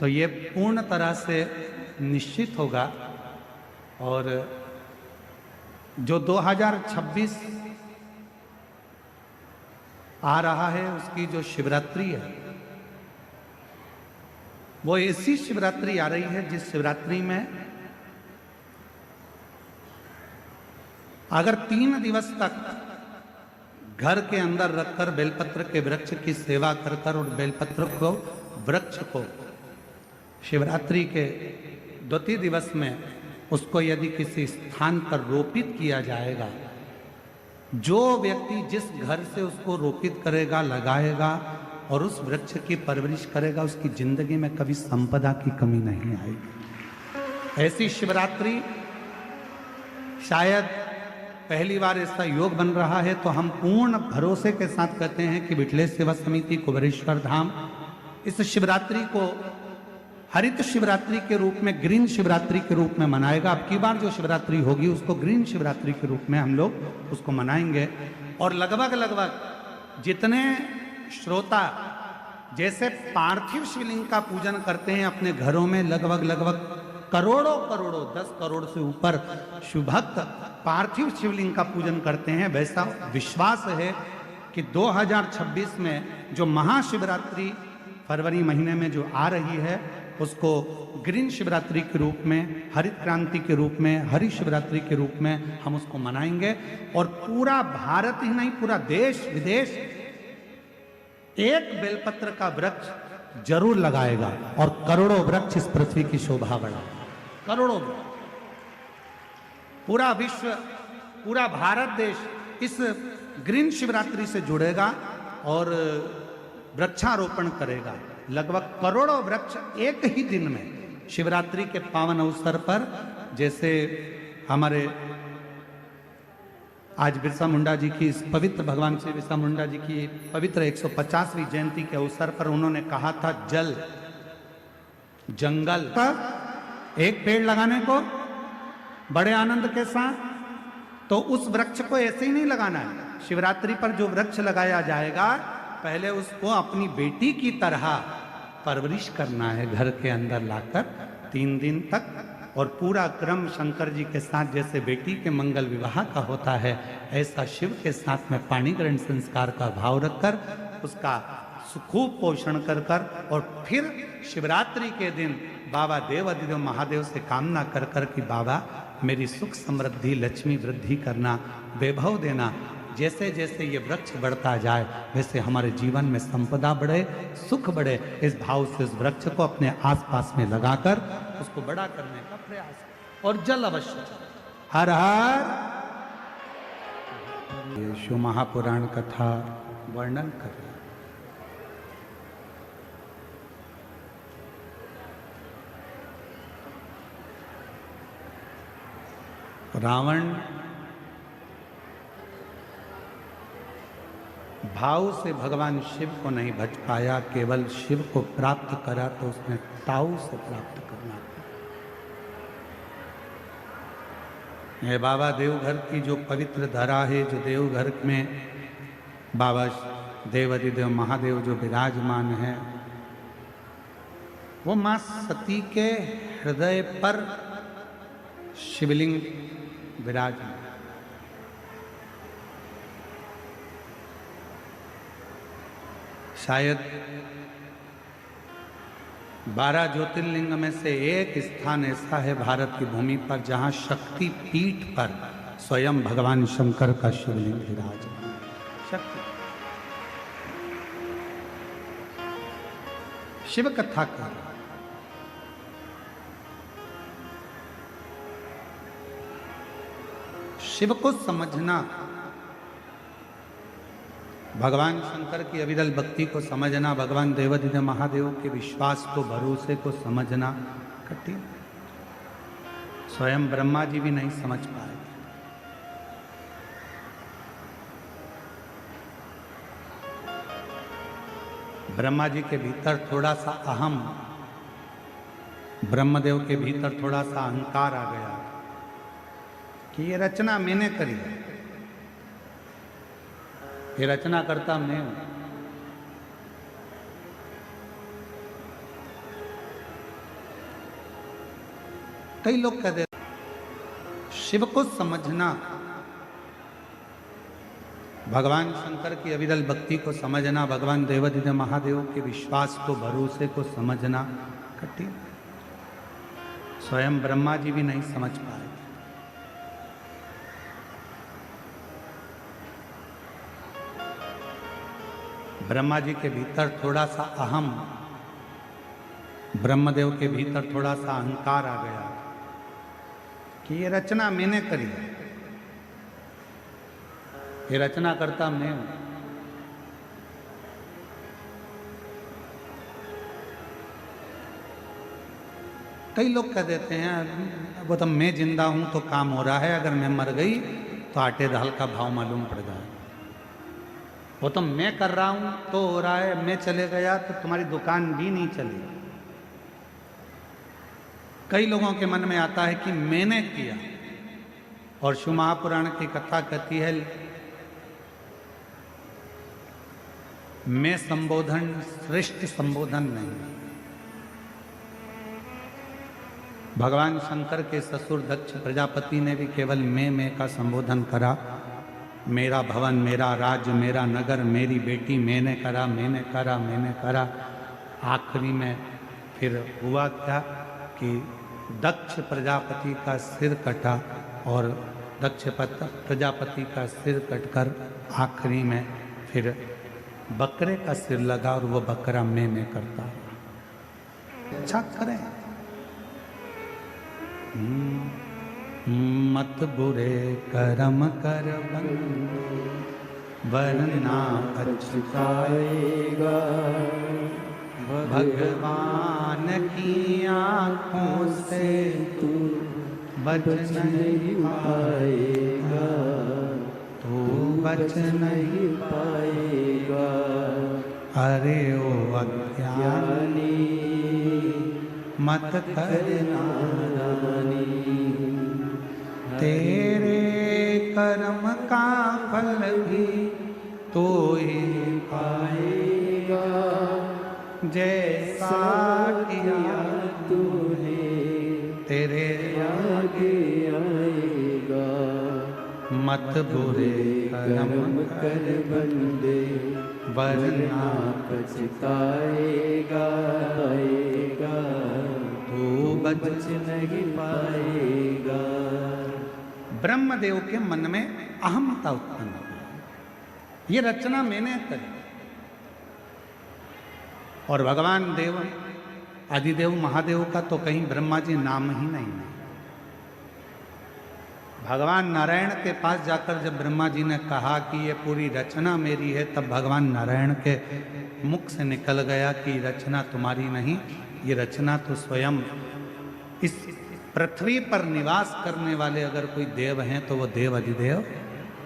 तो ये पूर्ण तरह से निश्चित होगा। और जो 2026 आ रहा है उसकी जो शिवरात्रि है वो ऐसी शिवरात्रि आ रही है जिस शिवरात्रि में अगर 3 दिवस तक घर के अंदर रखकर बेलपत्र के वृक्ष की सेवा कर कर और बेलपत्र को वृक्ष को शिवरात्रि के 2 दिवस में उसको यदि किसी स्थान पर रोपित किया जाएगा, जो व्यक्ति जिस घर से उसको रोपित करेगा, लगाएगा और उस वृक्ष की परवरिश करेगा, उसकी जिंदगी में कभी संपदा की कमी नहीं आएगी। ऐसी शिवरात्रि शायद पहली बार ऐसा योग बन रहा है, तो हम पूर्ण भरोसे के साथ कहते हैं कि विठलेश सेवा समिति कुबेरेश्वर धाम इस शिवरात्रि को हरित शिवरात्रि के रूप में, ग्रीन शिवरात्रि के रूप में मनाएगा। अब की बार जो शिवरात्रि होगी उसको ग्रीन शिवरात्रि के रूप में हम लोग उसको मनाएंगे। और लगभग जितने श्रोता जैसे पार्थिव शिवलिंग का पूजन करते हैं अपने घरों में, लगभग करोड़ों 10 करोड़ से ऊपर शिवभक्त पार्थिव शिवलिंग का पूजन करते हैं, वैसा विश्वास है कि 2026 में जो महाशिवरात्रि फरवरी महीने में जो आ रही है उसको ग्रीन शिवरात्रि के रूप में, हरित क्रांति के रूप में, हरि शिवरात्रि के रूप में हम उसको मनाएंगे। और पूरा भारत ही नहीं, पूरा देश विदेश एक बेलपत्र का वृक्ष जरूर लगाएगा और करोड़ों वृक्ष इस पृथ्वी की शोभा बढ़ाएगा। करोड़ों पूरा विश्व, पूरा भारत देश इस ग्रीन शिवरात्रि से जुड़ेगा और वृक्षारोपण करेगा। लगभग करोड़ों वृक्ष एक ही दिन में शिवरात्रि के पावन अवसर पर, जैसे हमारे आज बिरसा मुंडा जी की इस पवित्र, भगवान श्री बिरसा मुंडा जी की पवित्र 150वीं जयंती के अवसर पर उन्होंने कहा था, जल जंगल पर एक पेड़ लगाने को बड़े आनंद के साथ, तो उस वृक्ष को ऐसे ही नहीं लगाना है। शिवरात्रि पर जो वृक्ष लगाया जाएगा पहले उसको अपनी बेटी की तरह परवरिश करना है, घर के अंदर लाकर 3 दिन तक। और पूरा क्रम शंकर जी के साथ जैसे बेटी के मंगल विवाह का होता है, ऐसा शिव के साथ में पाणी ग्रहण संस्कार का भाव रखकर उसका खूब पोषण कर कर और फिर शिवरात्रि के दिन बाबा देवाधिदेव महादेव से कामना कर कर कि बाबा मेरी सुख समृद्धि लक्ष्मी वृद्धि करना, वैभव देना। जैसे जैसे ये वृक्ष बढ़ता जाए वैसे हमारे जीवन में संपदा बढ़े, सुख बढ़े। इस भाव से उस वृक्ष को अपने आसपास में लगाकर उसको बड़ा करने का प्रयास। और जल अवश्य, हर हर ये शिव महापुराण कथा वर्णन कर रावण भाव से भगवान शिव को नहीं भज पाया, केवल शिव को प्राप्त करा तो उसने ताऊ से प्राप्त करना। ये बाबा देवघर की जो पवित्र धरा है, जो देवघर में बाबा देवाधिदेव महादेव जो विराजमान है, वो मां सती के हृदय पर शिवलिंग विराजमान। शायद 12 ज्योतिर्लिंग में से एक स्थान ऐसा है भारत की भूमि पर जहां शक्ति पीठ पर स्वयं भगवान शंकर का शिवलिंग विराजमान। शक्ति शिव कथा का शिव को समझना, भगवान शंकर की अविरल भक्ति को समझना, भगवान देवाधिदेव महादेव के विश्वास को, भरोसे को समझना कठिन। स्वयं ब्रह्मा जी भी नहीं समझ पाए। ब्रह्मा जी के भीतर थोड़ा सा अहम, ब्रह्मदेव के भीतर थोड़ा सा अहंकार आ गया कि ये रचना मैंने करी है, ये रचना करता मैं हूं। कई लोग कहते शिव को समझना, भगवान शंकर की अविरल भक्ति को समझना, भगवान देवाधिदेव महादेव के विश्वास को, भरोसे को समझना कठिन। स्वयं ब्रह्मा जी भी नहीं समझ पाए। ब्रह्मा जी के भीतर थोड़ा सा अहम, ब्रह्मदेव के भीतर थोड़ा सा अहंकार आ गया कि ये रचना मैंने करी है, ये रचना करता मैं हूं। कई लोग कह देते हैं वो तो मैं जिंदा हूं तो काम हो रहा है, अगर मैं मर गई तो आटे दाल का भाव मालूम पड़ जाए। वो तो मैं कर रहा हूं तो हो रहा है, मैं चले गया तो तुम्हारी दुकान भी नहीं चली। कई लोगों के मन में आता है कि मैंने किया, और शिव महापुराण की कथा कहती है मैं संबोधन श्रेष्ठ संबोधन नहीं। भगवान शंकर के ससुर दक्ष प्रजापति ने भी केवल मैं का संबोधन करा। मेरा भवन, मेरा राज्य, मेरा नगर, मेरी बेटी, मैंने करा, मैंने करा, मैंने करा। आखिरी में फिर हुआ क्या कि दक्ष प्रजापति का सिर कटा, और दक्ष प्रजापति का सिर कटकर आखिरी में फिर बकरे का सिर लगा, और वो बकरा मैं करता। अच्छा करें, मत बुरे कर्म कर बंदो, वरना पछताएगा। भगवान की आँखों से तू बच नहीं पाएगा, तू बच नहीं पाएगा। अरे ओ अज्ञानी मत करना नानी, तेरे कर्म का फल भी तो ही पाएगा, जैसा किया तूने तेरे आगे आएगा। मत बुरे कर्म कर बंदे, वरना पछताएगा, तू बच नहीं पाएगा। ब्रह्मदेव के मन में अहमता उत्पन्न हुई, ये रचना मैंने करी। और भगवान देव आदिदेव महादेव का तो कहीं ब्रह्मा जी नाम ही नहीं है। भगवान नारायण के पास जाकर जब ब्रह्मा जी ने कहा कि ये पूरी रचना मेरी है, तब भगवान नारायण के मुख से निकल गया कि रचना तुम्हारी नहीं, ये रचना तो स्वयं इस पृथ्वी पर निवास करने वाले अगर कोई देव हैं तो वो देव अधिदेव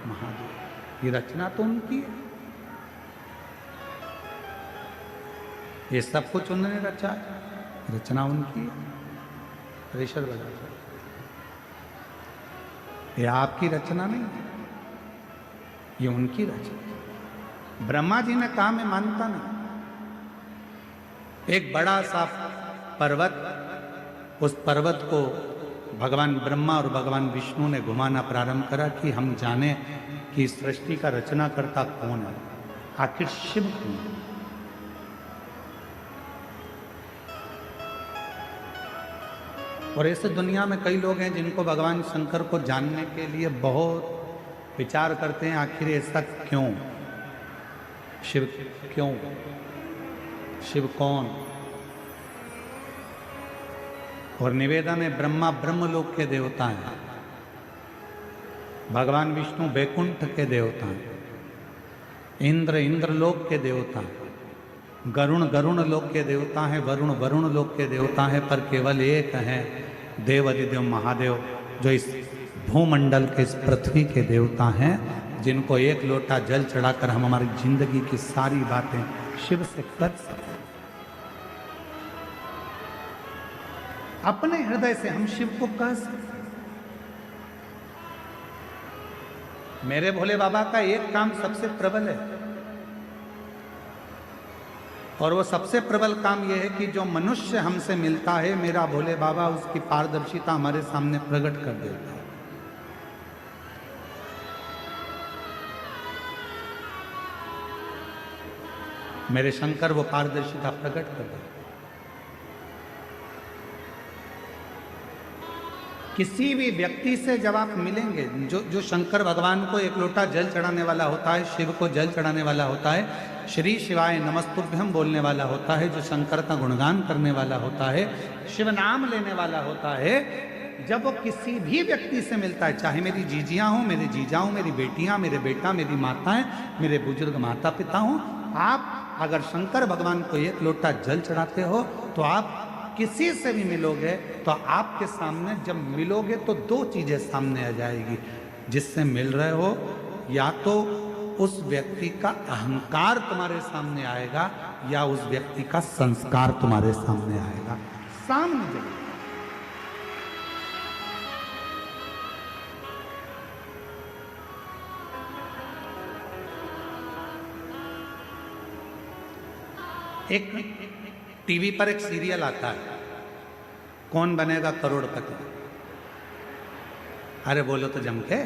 महादेव। ये रचना तो उनकी है, ये सब कुछ उन्होंने रचा, रचना उनकी है। ऋषभ बजा, ये आपकी रचना नहीं, ये उनकी रचना। ब्रह्मा जी ने कहा मैं मानता नहीं। एक बड़ा सा पर्वत, उस पर्वत को भगवान ब्रह्मा और भगवान विष्णु ने घुमाना प्रारंभ करा कि हम जाने कि सृष्टि का रचना करता कौन है, आखिर शिव कौन है। और ऐसे दुनिया में कई लोग हैं जिनको भगवान शंकर को जानने के लिए बहुत विचार करते हैं, आखिर ऐसा क्यों, शिव क्यों, शिव कौन। और निवेदन है ब्रह्मा ब्रह्मलोक के देवता हैं, भगवान विष्णु बैकुंठ के देवता हैं, इंद्र इंद्रलोक के देवता हैं, गरुण गरुण लोक के देवता हैं, वरुण वरुण लोक के देवता हैं, पर केवल एक हैं देव अधिदेव महादेव, जो इस भूमंडल के, इस पृथ्वी के देवता हैं, जिनको एक लोटा जल चढ़ाकर हम हमारी जिंदगी की सारी बातें शिव से कर सकते। अपने हृदय से हम शिव को कह सकते। मेरे भोले बाबा का एक काम सबसे प्रबल है, और वो सबसे प्रबल काम ये है कि जो मनुष्य हमसे मिलता है, मेरा भोले बाबा उसकी पारदर्शिता हमारे सामने प्रकट कर देता है। मेरे शंकर वो पारदर्शिता प्रकट कर देते। किसी भी व्यक्ति से जब आप मिलेंगे, जो शंकर भगवान को एक लोटा जल चढ़ाने वाला होता है, शिव को जल चढ़ाने वाला होता है, श्री शिवाय नमस्तुभ्यम बोलने वाला होता है, जो शंकर का गुणगान करने वाला होता है, शिव नाम लेने वाला होता है, जब वो किसी भी व्यक्ति से मिलता है, चाहे मेरी जीजियाँ हों, मेरे जीजा हों, मेरी बेटियाँ, मेरे बेटा, मेरी माताएं, मेरे बुजुर्ग माता पिता हों, आप अगर शंकर भगवान को एक लोटा जल चढ़ाते हो तो आप किसी से भी मिलोगे तो आपके सामने जब मिलोगे तो दो चीजें सामने आ जाएगी। जिससे मिल रहे हो, या तो उस व्यक्ति का अहंकार तुम्हारे सामने आएगा या उस व्यक्ति का संस्कार तुम्हारे सामने आएगा। सामने जब एक टीवी पर एक सीरियल आता है, कौन बनेगा करोड़पति। अरे बोलो तो जम के,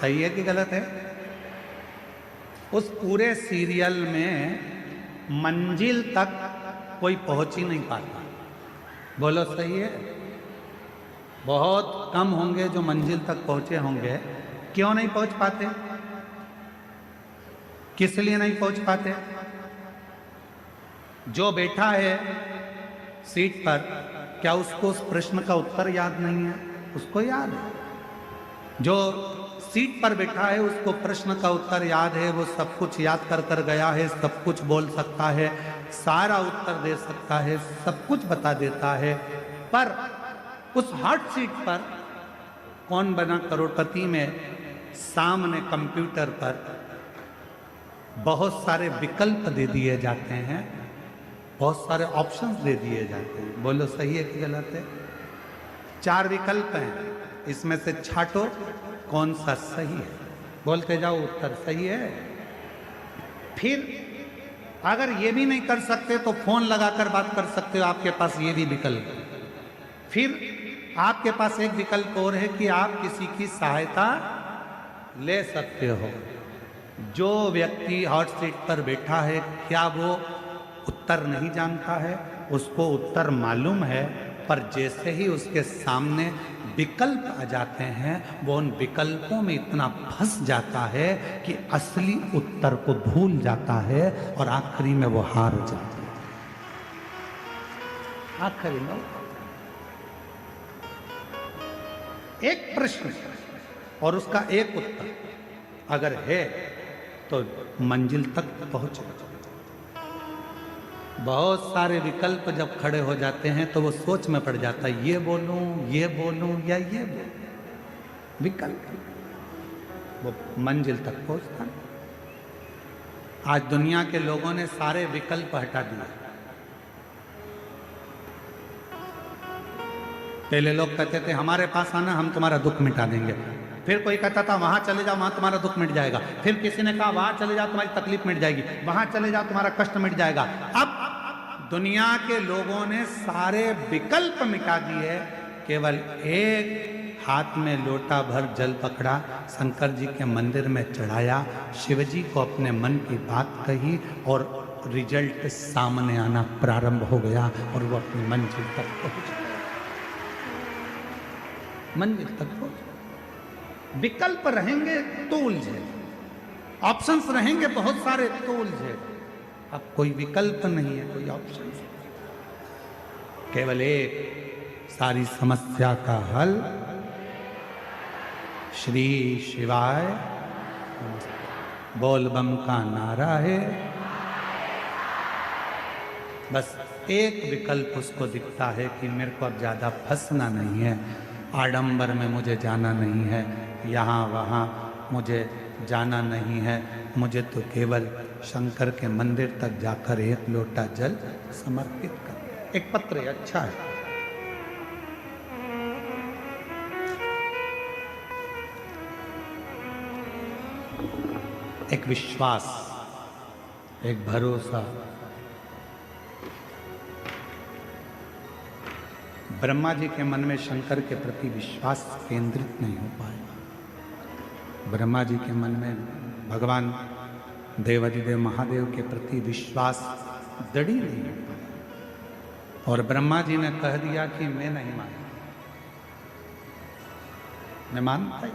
सही है कि गलत है? उस पूरे सीरियल में मंजिल तक कोई पहुंच ही नहीं पाता। बोलो सही है? बहुत कम होंगे जो मंजिल तक पहुंचे होंगे। क्यों नहीं पहुंच पाते? किस लिए नहीं पहुंच पाते? जो बैठा है सीट पर, क्या उसको उस प्रश्न का उत्तर याद नहीं है? उसको याद है। जो सीट पर बैठा है उसको प्रश्न का उत्तर याद है, वो सब कुछ याद कर कर गया है, सब कुछ बोल सकता है, सारा उत्तर दे सकता है, सब कुछ बता देता है। पर उस हॉट सीट पर कौन बना करोड़पति में सामने कंप्यूटर पर बहुत सारे विकल्प दे दिए जाते हैं, बहुत सारे ऑप्शंस दे दिए जाते हैं। बोलो सही है कि गलत है? 4 विकल्प हैं, इसमें से छांटो कौन सा सही है। बोलते जाओ उत्तर सही है। फिर अगर ये भी नहीं कर सकते तो फोन लगाकर बात कर सकते हो, आपके पास ये भी विकल्प। फिर आपके पास एक विकल्प और है कि आप किसी की सहायता ले सकते हो। जो व्यक्ति हॉट सीट पर बैठा है, क्या वो उत्तर नहीं जानता है? उसको उत्तर मालूम है, पर जैसे ही उसके सामने विकल्प आ जाते हैं, वो उन विकल्पों में इतना फंस जाता है कि असली उत्तर को भूल जाता है और आखिरी में वो हार जाता है। आखिरी में एक प्रश्न और उसका एक उत्तर अगर है तो मंजिल तक पहुंचे। बहुत सारे विकल्प जब खड़े हो जाते हैं तो वो सोच में पड़ जाता है, ये बोलूं या ये बोलूं। विकल्प वो मंजिल तक पहुंचता है। आज दुनिया के लोगों ने सारे विकल्प हटा दिए। पहले लोग कहते थे हमारे पास आना, हम तुम्हारा दुख मिटा देंगे। फिर कोई कहता था वहां चले जाओ, वहां तुम्हारा दुख मिट जाएगा। फिर किसी ने कहा वहां चले जाओ, तुम्हारी तकलीफ मिट जाएगी। वहां चले जाओ, तुम्हारा कष्ट मिट जाएगा। अब दुनिया के लोगों ने सारे विकल्प मिटा दिए, केवल एक हाथ में लोटा भर जल पकड़ा, शंकर जी के मंदिर में चढ़ाया, शिव जी को अपने मन की बात कही और रिजल्ट सामने आना प्रारंभ हो गया और वो अपनी मंजिल तक पहुंच गया। मंजिल तक पहुंच। विकल्प रहेंगे तो उलझे, ऑप्शंस रहेंगे बहुत सारे तो उलझे। अब कोई विकल्प नहीं है, कोई ऑप्शन, केवल एक सारी समस्या का हल श्री शिवाय बोल बम का नारा है। बस एक विकल्प उसको दिखता है कि मेरे को अब ज्यादा फंसना नहीं है, आडंबर में मुझे जाना नहीं है, यहाँ वहाँ मुझे जाना नहीं है, मुझे तो केवल शंकर के मंदिर तक जाकर एक लोटा जल समर्पित कर। एक पत्र अच्छा है, एक विश्वास, एक भरोसा, ब्रह्मा जी के मन में शंकर के प्रति विश्वास केंद्रित नहीं हो पाएगा। ब्रह्मा जी के मन में भगवान देवाधिदेव महादेव के प्रति विश्वास दृढ़ नहीं हो पाया। और ब्रह्मा जी ने कह दिया कि मैं नहीं मानता, मैं मानता ही।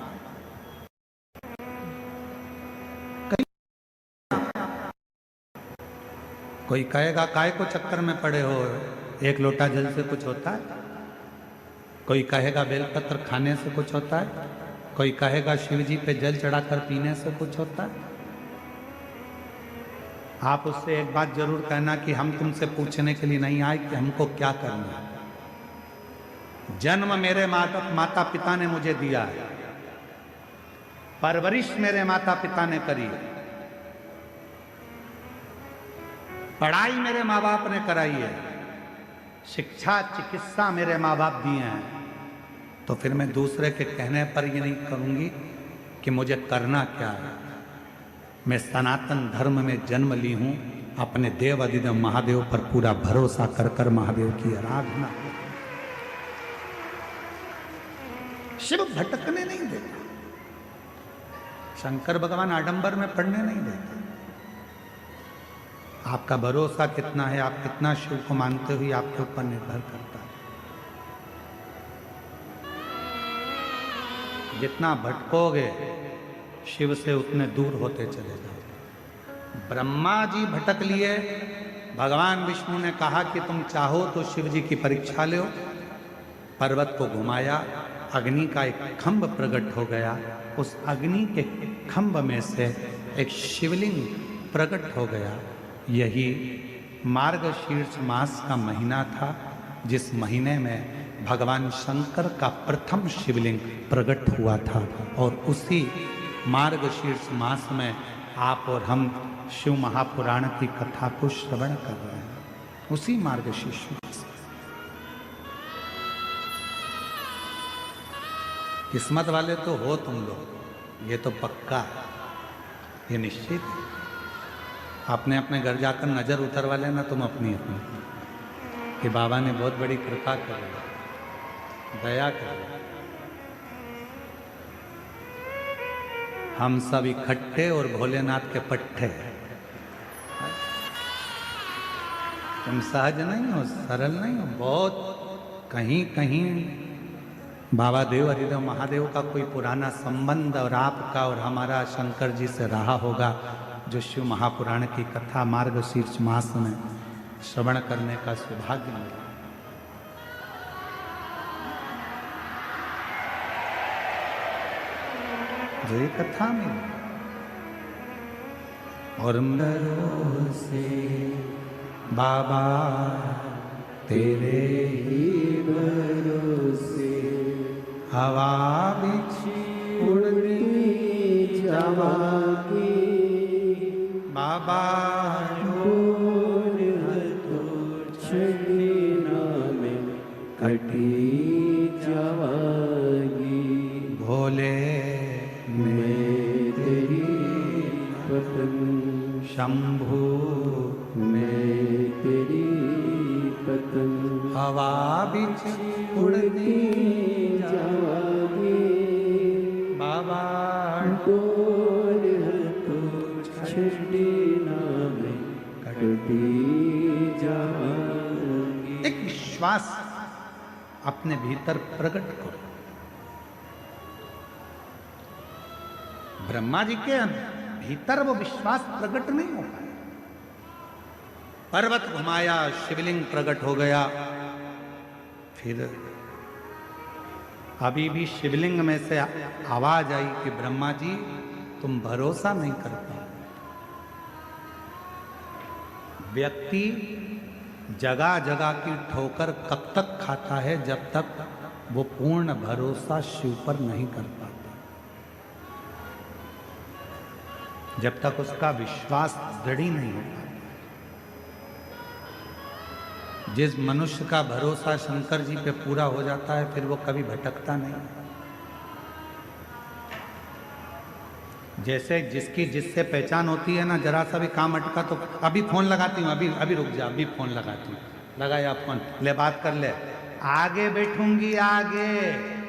कोई कहेगा काय को चक्कर में पड़े हो, एक लोटा जल से कुछ होता है। कोई कहेगा बेलपत्र खाने से कुछ होता है। कोई कहेगा शिव जी पे जल चढ़ाकर पीने से कुछ होता है। आप उससे एक बात जरूर कहना कि हम तुमसे पूछने के लिए नहीं आए कि हमको क्या करना है। जन्म मेरे माता पिता ने मुझे दिया है, परवरिश मेरे माता पिता ने करी है, पढ़ाई मेरे माँ बाप ने कराई है, शिक्षा चिकित्सा मेरे माँ बाप दिए हैं। तो फिर मैं दूसरे के कहने पर ये नहीं करूंगी कि मुझे करना क्या है। मैं सनातन धर्म में जन्म ली हूं, अपने देव अधिदेव महादेव पर पूरा भरोसा कर कर महादेव की आराधना। शिव भटकने नहीं देता, शंकर भगवान आडंबर में पड़ने नहीं देते। आपका भरोसा कितना है, आप कितना शिव को मानते हुए आपके ऊपर निर्भर करता है। जितना भटकोगे शिव से उतने दूर होते चले जाओगे। ब्रह्मा जी भटक लिए, भगवान विष्णु ने कहा कि तुम चाहो तो शिव जी की परीक्षा लो। पर्वत को घुमाया, अग्नि का एक खंभ प्रकट हो गया। उस अग्नि के खंभ में से एक शिवलिंग प्रकट हो गया। यही मार्गशीर्ष मास का महीना था, जिस महीने में भगवान शंकर का प्रथम शिवलिंग प्रकट हुआ था। और उसी मार्गशीर्ष मास में आप और हम शिव महापुराण की कथा को श्रवण कर रहे हैं। उसी मार्गशीर्ष मास। किस्मत वाले तो हो तुम लोग, ये तो पक्का है, ये निश्चित है। अपने अपने घर जाकर नजर उतरवा लेना तुम अपनी अपनी, कि बाबा ने बहुत बड़ी कृपा कर, दया कर। हम सब इकट्ठे और भोलेनाथ के पट्टे। तुम सहज नहीं हो, सरल नहीं हो, बहुत कहीं कहीं बाबा देव हरिदेव महादेव का कोई पुराना संबंध और आपका और हमारा शंकर जी से रहा होगा, जो शिव महापुराण की कथा मार्गशीर्ष मास में श्रवण करने का सौभाग्य मिला। जो ये कथा में और भरोसे बाबा तेरे ही भरोसे हवा बिछी उड़नी जावागी बाबा में कटी जावागी भोले में तेरी पतंग शंभू में तेरी पतंग हवा बिछ उड़ती जावागी बाबा डोर तो छड़ी नाम कटी जावागी। एक विश्वास अपने भीतर प्रकट करो। ब्रह्मा जी के भीतर वो विश्वास प्रकट नहीं हो पाया। पर्वत घुमाया, शिवलिंग प्रकट हो गया। फिर अभी भी शिवलिंग में से आवाज आई कि ब्रह्मा जी तुम भरोसा नहीं कर पाए। व्यक्ति जगह जगह की ठोकर कब तक खाता है, जब तक वो पूर्ण भरोसा शिव पर नहीं कर पाता, जब तक उसका विश्वास दृढ़ नहीं होता। जिस मनुष्य का भरोसा शंकर जी पे पूरा हो जाता है, फिर वो कभी भटकता नहीं। जैसे जिसकी जिससे पहचान होती है ना, जरा सा भी काम अटका तो अभी फोन लगाती हूँ, अभी रुक जा, अभी फोन लगाती हूँ, लगाया फोन, ले बात कर ले, आगे बैठूंगी आगे।